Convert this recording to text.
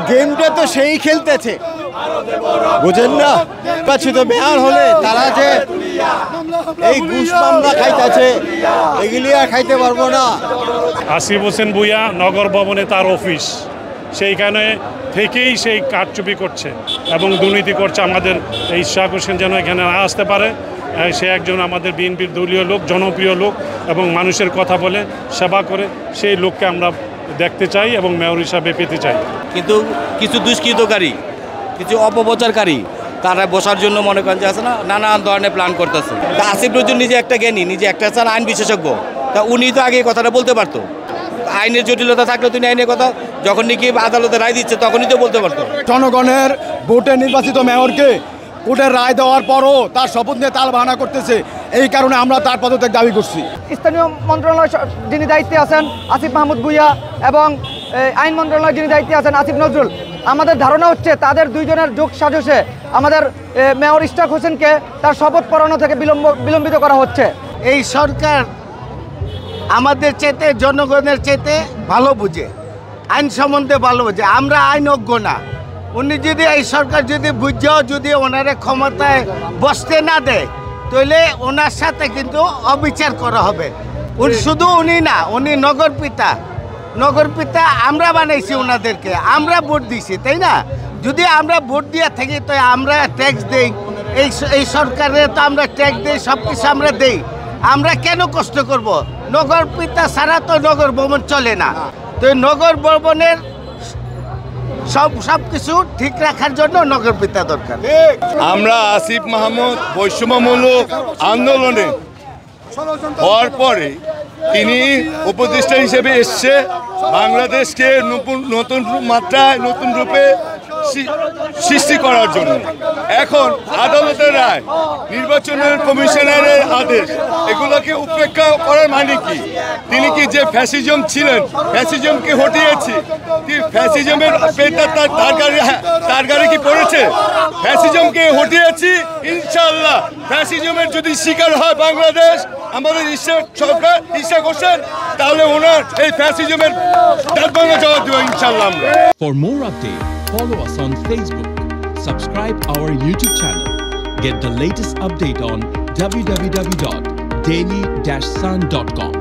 গেমটা তো সেই খেলতেছে, বুঝেন না? নির্বাচিত মেয়র হলে তারা যে এই ঘুষ মামলা খাইতেছে, এগুলি আর খাইতে পারবো না। আসিফ হোসেন ভূঁইয়া নগর ভবনে তার অফিস, সেইখানে থেকেই সেই কারচুপি করছে এবং দুর্নীতি করছে। আমাদের এই ইশাক হোসেন যেন এখানে না আসতে পারে। সে একজন আমাদের বিএনপির দলীয় লোক, জনপ্রিয় লোক এবং মানুষের কথা বলে সেবা করে, সেই লোককে আমরা দেখতে চাই এবং মেয়র হিসাবে পেতে চাই। কিন্তু কিছু দুষ্কৃতকারী, কিছু অপপ্রচারকারী তারা বসার জন্য মনে করেন যে আছে না, নানান ধরনের প্ল্যান করতেছে। তা আসিফ নজরুল নিজে একটা জ্ঞানী, নিজে একটা আইন বিশেষজ্ঞ, তা উনি তো আগে কথাটা বলতে পারতো। আইনের জটিলতা থাকলে তিনি আইনের কথা যখন নাকি আদালতে রায় দিচ্ছে তখনই তো বলতে পারতো। জনগণের ভোটে নির্বাচিত মেয়রকে কোর্টের রায় দেওয়ার পরও তার শপথ নিয়ে তাল বাহানা করতেছে, এই কারণে আমরা তার পদত্যাগ দাবি করছি। স্থানীয় মন্ত্রণালয় যিনি দায়িত্বে আছেন আসিফ মাহমুদ ভূঁইয়া এবং আইন মন্ত্রণালয় যিনি দায়িত্বে আছেন আসিফ নজরুল, আমাদের ধারণা হচ্ছে তাদের দুইজনের যোগ সাজসে আমাদের মেয়র ইশাক হোসেনকে তার শপথ পড়ানো থেকে বিলম্বিত করা হচ্ছে। এই সরকার আমাদের চেতে, জনগণের চেতে ভালো বুঝে, আইন সম্বন্ধে ভালো বুঝে। আমরা আইনজ্ঞ না। উনি যদি এই সরকার যদি বুঝেও যদি ওনারে ক্ষমতায় বসতে না দেয়, তাহলে ওনার সাথে কিন্তু অবিচার করা হবে। শুধু উনি না, উনি নগর পিতা আমরা বানাইছি ওনাদেরকে, আমরা ভোট দিছি, তাই না? যদি আমরা ভোট দিয়ে থাকি তো আমরা ট্যাক্স দেই, এই সরকারে তো আমরা ট্যাক্স দেই, সব কিছু আমরা দেই। আমরা কেন কষ্ট করব? নগর পিতা ছাড়া তো নগর ভবন চলে না। তো নগর ভবনের সব কিছু ঠিক রাখার জন্য নগর পিতা দরকার। আমরা আসিফ মাহমুদ বৈষম্যমূলক আন্দোলনে হওয়ার পরে তিনি উপদেষ্টা হিসেবে এসছে বাংলাদেশকে নতুন মাত্রায়, নতুন রূপে সৃষ্টি করার জন্য। এখন আদালতের রায়, নির্বাচনের কমিশনারের আদেশ, এগুলোকে উপেক্ষা করার মানে কি? তিনি কি যে ফ্যাসিজম ছিলেন, ফ্যাসিজমকে হটিয়েছি? ফ্যাসিজমের পেটা তার গাড়ি কি পড়েছে? ফ্যাসিজমকে হটিয়েছি ইনশাআল্লাহ। ফ্যাসিজমের যদি শিকার হয় বাংলাদেশ, আমাদের সরকার ইশাক হোসেন, তাহলে ওনার এই ফ্যাসিজমের দাঁতভাঙা জবাব দেবো ইনশাআল্লাহ। For more updates, follow us on Facebook, subscribe our YouTube channel, get the latest update on www.daily-sun.com.